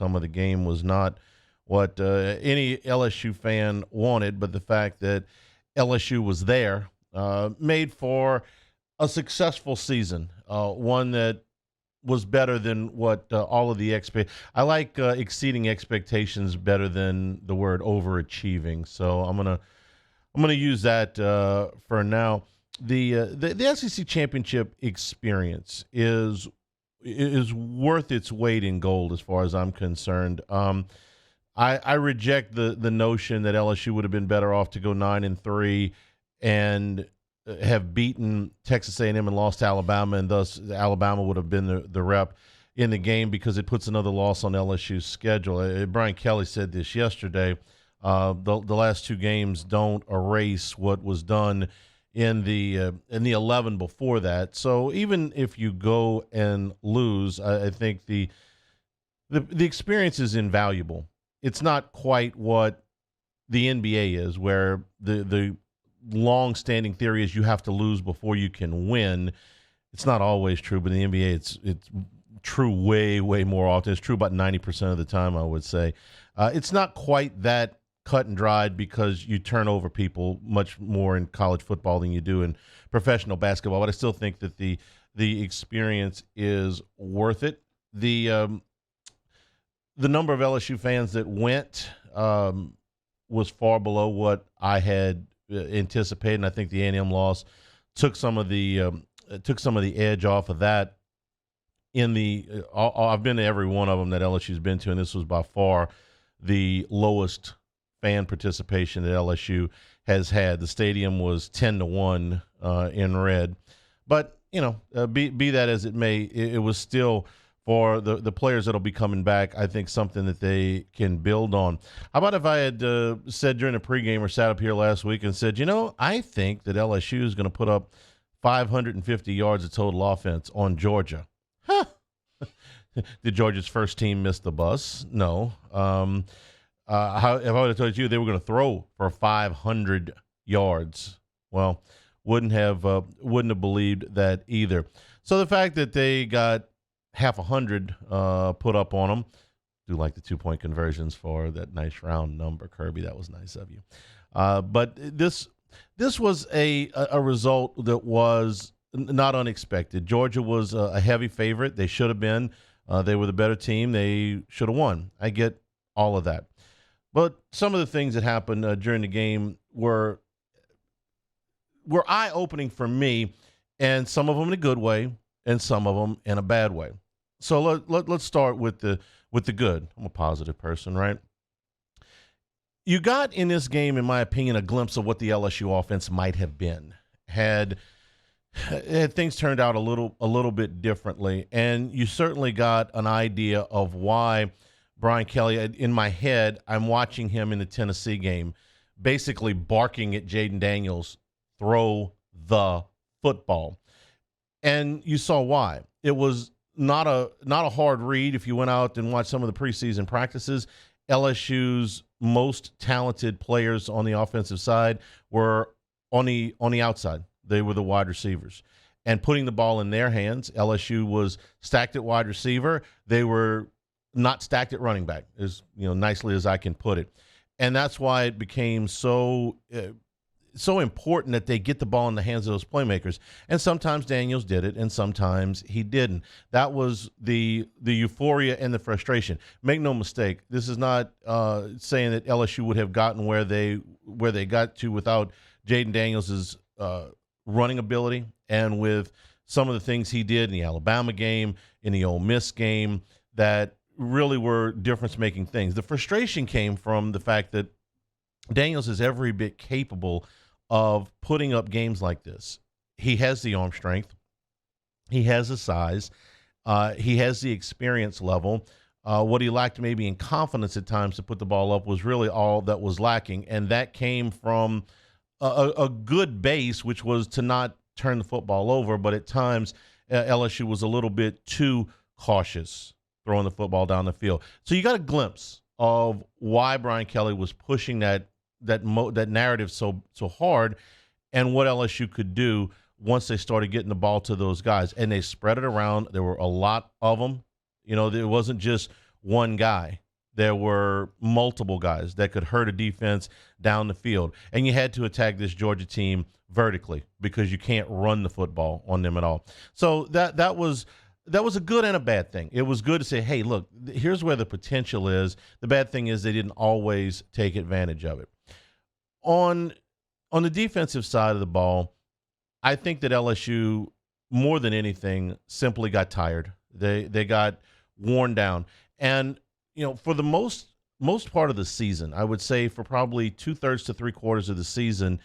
outcome of the game was not what any LSU fan wanted, but the fact that LSU was there made for a successful season, one that was better than what all of the I like exceeding expectations better than the word overachieving. So I'm gonna use that for now. The SEC championship experience is worth its weight in gold as far as I'm concerned. I reject the notion that LSU would have been better off to go 9-3 and have beaten Texas A&M and lost to Alabama, and thus Alabama would have been the rep in the game because it puts another loss on LSU's schedule. Brian Kelly said this yesterday. The last two games don't erase what was done in the 11 before that. So even if you go and lose, I think the experience is invaluable. It's not quite what the NBA is, where the long-standing theory is you have to lose before you can win. It's not always true, but in the NBA, it's true way, way more often. It's true about 90% of the time, I would say. It's not quite that cut and dried because you turn over people much more in college football than you do in professional basketball, but I still think that the experience is worth it. The number of LSU fans that went was far below what I had anticipated, and I think the A&M loss took some of the edge off of that. I've been to every one of them that LSU's been to, and this was by far the lowest fan participation that LSU has had. The stadium was 10-1 in red, but be that as it may, it was still, for the players that'll be coming back, I think something that they can build on. How about if I had said during the pregame or sat up here last week and said, I think that LSU is going to put up 550 yards of total offense on Georgia. Huh. Did Georgia's first team miss the bus? No. If I would have told you they were going to throw for 500 yards, well, wouldn't have believed that either. So the fact that they got half 100 put up on them. Do like the 2-point conversions for that nice round number, Kirby. That was nice of you. But this was a result that was not unexpected. Georgia was a heavy favorite. They should have been. They were the better team. They should have won. I get all of that. But some of the things that happened during the game were eye-opening for me, and some of them in a good way, and some of them in a bad way. So let's start with the good. I'm a positive person, right? You got in this game, in my opinion, a glimpse of what the LSU offense might have been had things turned out a little bit differently, and you certainly got an idea of why Brian Kelly. In my head, I'm watching him in the Tennessee game, basically barking at Jaden Daniels, "Throw the football." And you saw why. It was not a hard read if you went out and watched some of the preseason practices. LSU's most talented players on the offensive side were on the outside. They were the wide receivers. And putting the ball in their hands, LSU was stacked at wide receiver. They were not stacked at running back, as nicely as I can put it. And that's why it became so important that they get the ball in the hands of those playmakers. And sometimes Daniels did it, and sometimes he didn't. That was the euphoria and the frustration. Make no mistake, this is not saying that LSU would have gotten where they got to without Jaden Daniels' running ability, and with some of the things he did in the Alabama game, in the Ole Miss game, that really were difference-making things. The frustration came from the fact that Daniels is every bit capable of putting up games like this. He has the arm strength. He has the size. He has the experience level. What he lacked maybe in confidence at times to put the ball up was really all that was lacking, and that came from a good base, which was to not turn the football over, but at times LSU was a little bit too cautious throwing the football down the field. So you got a glimpse of why Brian Kelly was pushing that narrative so hard, and what LSU could do once they started getting the ball to those guys. And they spread it around. There were a lot of them. It wasn't just one guy. There were multiple guys that could hurt a defense down the field. And you had to attack this Georgia team vertically because you can't run the football on them at all. So that was a good and a bad thing. It was good to say, hey, look, here's where the potential is. The bad thing is they didn't always take advantage of it. On the defensive side of the ball, I think that LSU, more than anything, simply got tired. They got worn down. And for the most part of the season, I would say for probably 2/3 to 3/4 of the season,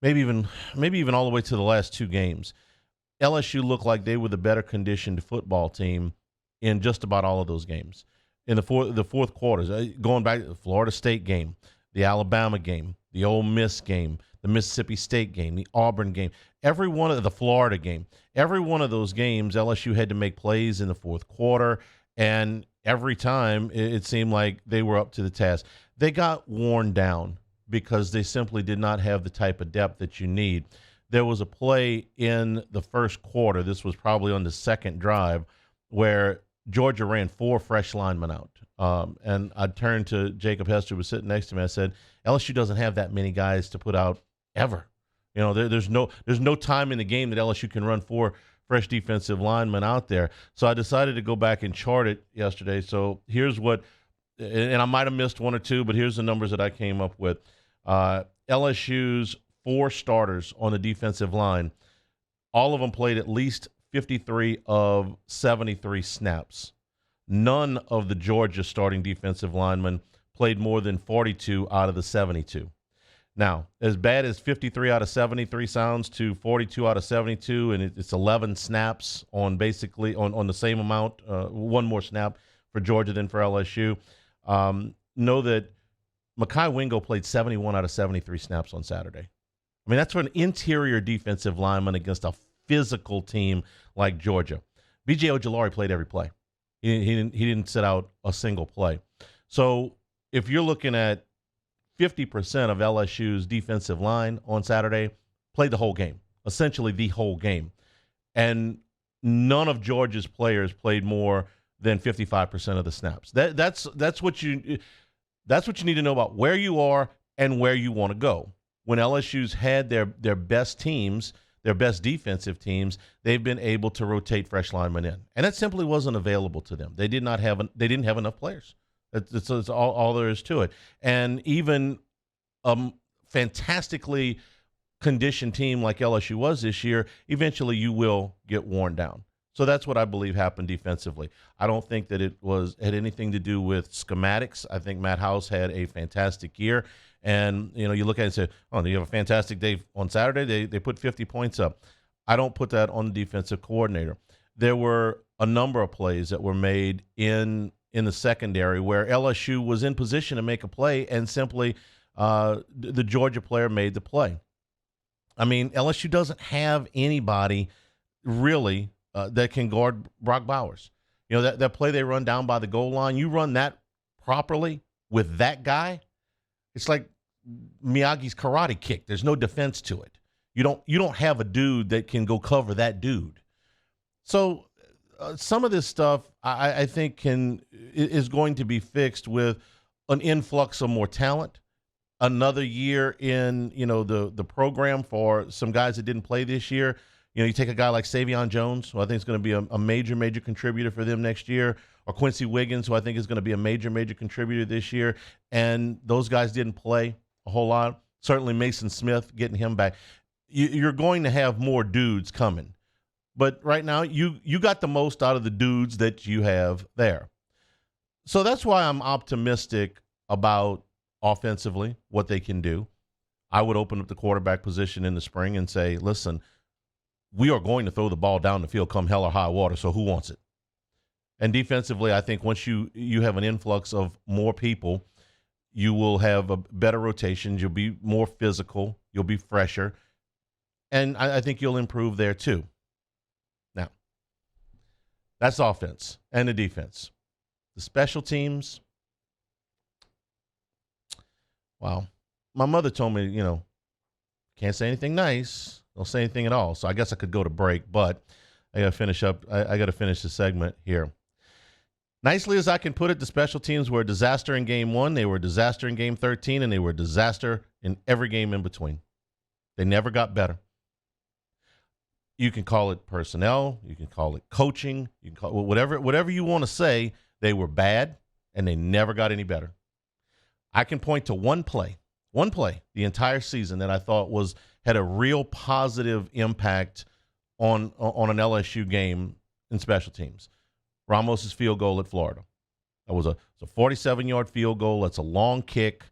maybe even all the way to the last two games, LSU looked like they were the better conditioned football team in just about all of those games. In the fourth quarters, going back to the Florida State game, the Alabama game, the Ole Miss game, the Mississippi State game, the Auburn game, every one of the Florida game, every one of those games, LSU had to make plays in the fourth quarter, and every time it seemed like they were up to the task. They got worn down because they simply did not have the type of depth that you need. There was a play in the first quarter, this was probably on the second drive, where Georgia ran 4 fresh linemen out. And I turned to Jacob Hester, who was sitting next to me. I said, LSU doesn't have that many guys to put out ever. There's no time in the game that LSU can run 4 fresh defensive linemen out there. So I decided to go back and chart it yesterday. So here's what, and I might have missed one or two, but here's the numbers that I came up with. LSU's 4 starters on the defensive line, all of them played at least 53 of 73 snaps. None of the Georgia starting defensive linemen played more than 42 out of the 72. Now, as bad as 53 out of 73 sounds to 42 out of 72, and it's 11 snaps on basically on the same amount, one more snap for Georgia than for LSU, know that Mekhi Wingo played 71 out of 73 snaps on Saturday. I mean, that's for an interior defensive lineman against a physical team like Georgia. B.J. Ojulari played every play. He didn't sit out a single play. So if you're looking at 50% of LSU's defensive line on Saturday played the whole game, essentially the whole game. And none of Georgia's players played more than 55% of the snaps. That's what you need to know about where you are and where you want to go. When LSU's had their best teams, their best defensive teams, they've been able to rotate fresh linemen in. And that simply wasn't available to them. They didn't have enough players. It's all there is to it. And even a fantastically conditioned team like LSU was this year, eventually you will get worn down. So that's what I believe happened defensively. I don't think that it had anything to do with schematics. I think Matt House had a fantastic year. And, you look at it and say, oh, you have a fantastic day on Saturday. They put 50 points up. I don't put that on the defensive coordinator. There were a number of plays that were made in the secondary where LSU was in position to make a play and simply the Georgia player made the play. I mean, LSU doesn't have anybody really that can guard Brock Bowers. That play they run down by the goal line, you run that properly with that guy, it's like Miyagi's karate kick. There's no defense to it. You don't have a dude that can go cover that dude. So some of this stuff I think is going to be fixed with an influx of more talent, another year in the program for some guys that didn't play this year. You take a guy like Savion Jones, who I think is going to be a major contributor for them next year, or Quincy Wiggins, who I think is going to be a major contributor this year, and those guys didn't play a whole lot. Certainly Mason Smith, getting him back. You're going to have more dudes coming. But right now, you got the most out of the dudes that you have there. So that's why I'm optimistic about offensively what they can do. I would open up the quarterback position in the spring and say, listen, we are going to throw the ball down the field come hell or high water, so who wants it? And defensively, I think once you have an influx of more people, you will have a better rotations. You'll be more physical. You'll be fresher. And I think you'll improve there too. Now, that's offense and the defense. The special teams, wow. My mother told me, can't say anything nice. Don't say anything at all. So I guess I could go to break, but I got to finish up. I got to finish the segment here. nicely as I can put it, the special teams were a disaster in game 1, they were a disaster in game 13, and they were a disaster in every game in between. They never got better. You can call it personnel, you can call it coaching, you can call it whatever you want to say. They were bad, and they never got any better. I can point to one play the entire season that I thought had a real positive impact on an LSU game in special teams. Ramos's field goal at Florida. That was a 47-yard field goal. That's a long kick.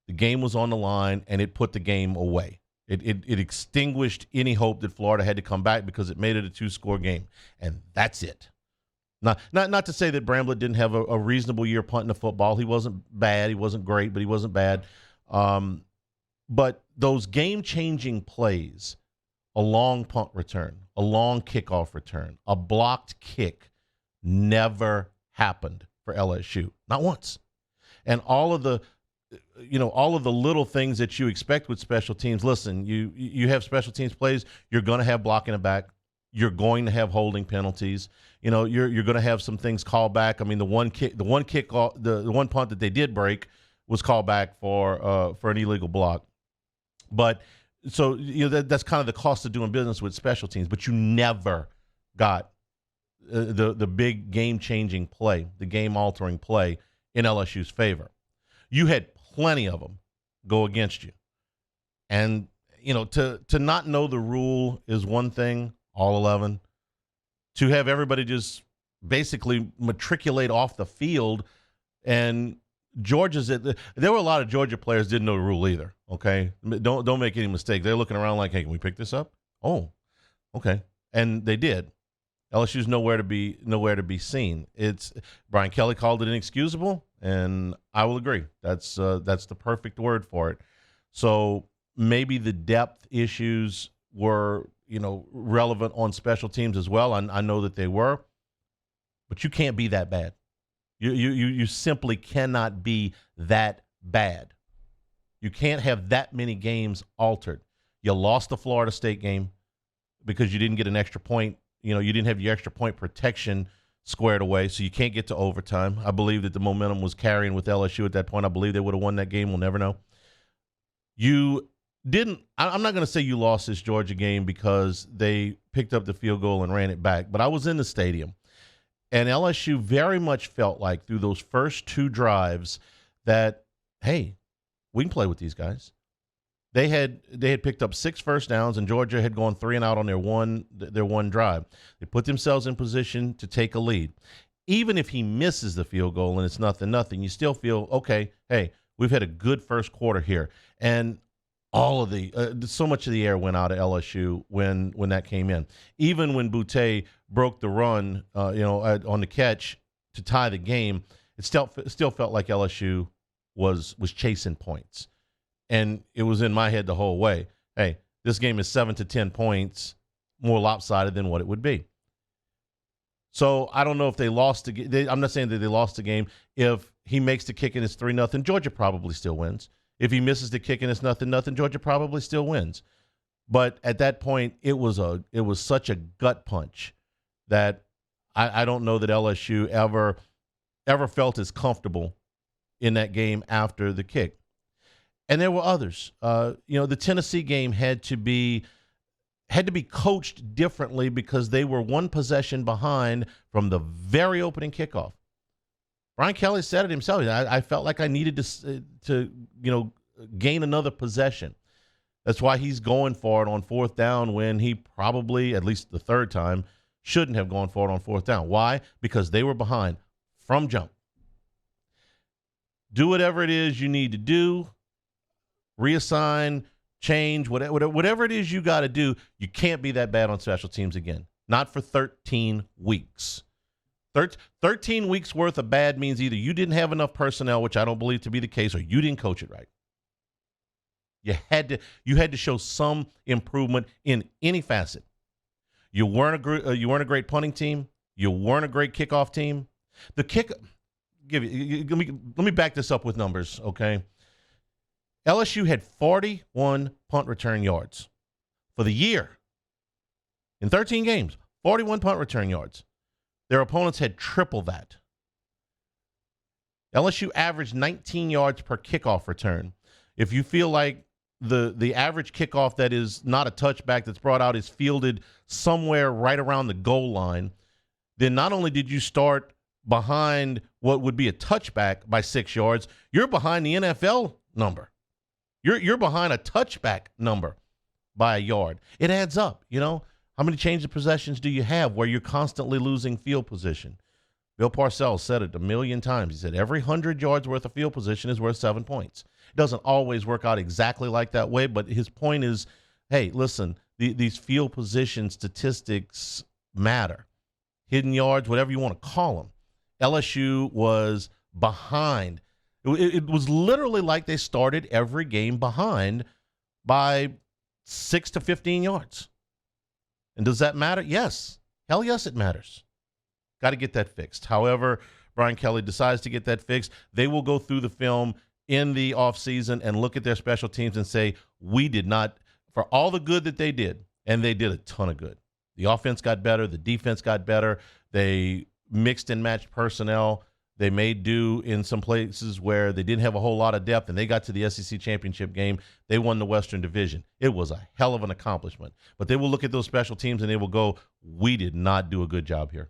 The game was on the line, and it put the game away. It extinguished any hope that Florida had to come back because it made it a 2-score game, and that's it. Not to say that Bramblett didn't have a reasonable year punting the football. He wasn't bad. He wasn't great, but he wasn't bad. But those game-changing plays, a long punt return, a long kickoff return, a blocked kick, never happened for LSU. Not once. And all of the little things that you expect with special teams. Listen, you have special teams plays, you're going to have blocking it back. You're going to have holding penalties. You're going to have some things called back. I mean, the one punt that they did break was called back for an illegal block. But so that's kind of the cost of doing business with special teams. But you never got the big game-changing play, the game-altering play in LSU's favor. You had plenty of them go against you. And, to not know the rule is one thing, all 11. To have everybody just basically matriculate off the field, and there were a lot of Georgia players didn't know the rule either, okay? Don't make any mistake. They're looking around like, hey, can we pick this up? Oh, okay. And they did. LSU's nowhere to be seen. Brian Kelly called it inexcusable, and I will agree. That's the perfect word for it. So maybe the depth issues were relevant on special teams as well. I know that they were, but you can't be that bad. You simply cannot be that bad. You can't have that many games altered. You lost the Florida State game because you didn't get an extra point. You didn't have your extra point protection squared away, so you can't get to overtime. I believe that the momentum was carrying with LSU at that point. I believe they would have won that game. We'll never know. I'm not going to say you lost this Georgia game because they picked up the field goal and ran it back, but I was in the stadium, and LSU very much felt like through those first 2 drives that, hey, we can play with these guys. They had picked up 6 first downs, and Georgia had gone 3 and out on their one drive. They put themselves in position to take a lead. Even if he misses the field goal and it's 0-0, you still feel, okay, hey, we've had a good first quarter here. And all of so much of the air went out of LSU when that came in. Even when Boutte broke the run, on the catch to tie the game, it still felt like LSU was chasing points. And it was in my head the whole way. Hey, this game is 7 to 10 points more lopsided than what it would be. So I don't know if they lost the game. I'm not saying that they lost the game. If he makes the kick and it's 3-0, Georgia probably still wins. If he misses the kick and it's 0-0, Georgia probably still wins. But at that point, it was such a gut punch that I don't know that LSU ever felt as comfortable in that game after the kick. And there were others. The Tennessee game had to be coached differently because they were one possession behind from the very opening kickoff. Brian Kelly said it himself. I felt like I needed to gain another possession. That's why he's going for it on 4th down when he probably, at least the 3rd time, shouldn't have gone for it on 4th down. Why? Because they were behind from jump. Do whatever it is you need to do. Reassign, change, whatever it is you got to do. You can't be that bad on special teams again. Not for 13 weeks. 13 weeks worth of bad means either you didn't have enough personnel, which I don't believe to be the case, or you didn't coach it right. You had to show some improvement in any facet. You weren't a great punting team. You weren't a great kickoff team. Let me back this up with numbers, okay? LSU had 41 punt return yards for the year. In 13 games, 41 punt return yards. Their opponents had triple that. LSU averaged 19 yards per kickoff return. If you feel like the average kickoff that is not a touchback that's brought out is fielded somewhere right around the goal line, then not only did you start behind what would be a touchback by 6 yards, you're behind the NFL number. You're behind a touchback number by a yard. It adds up, you know. How many change of possessions do you have where you're constantly losing field position? Bill Parcells said it a million times. He said every 100 yards worth of field position is worth 7 points. It doesn't always work out exactly like that way, but his point is, hey, listen, these field position statistics matter. Hidden yards, whatever you want to call them. LSU was behind. It was literally like they started every game behind by 6 to 15 yards. And does that matter? Yes. Hell yes, it matters. Got to get that fixed. However, Brian Kelly decides to get that fixed, they will go through the film in the offseason and look at their special teams and say, we did not, for all the good that they did, and they did a ton of good. The offense got better. The defense got better. They mixed and matched personnel. They made do in some places where they didn't have a whole lot of depth, and they got to the SEC championship game. They won the Western Division. It was a hell of an accomplishment. But they will look at those special teams, and they will go, we did not do a good job here.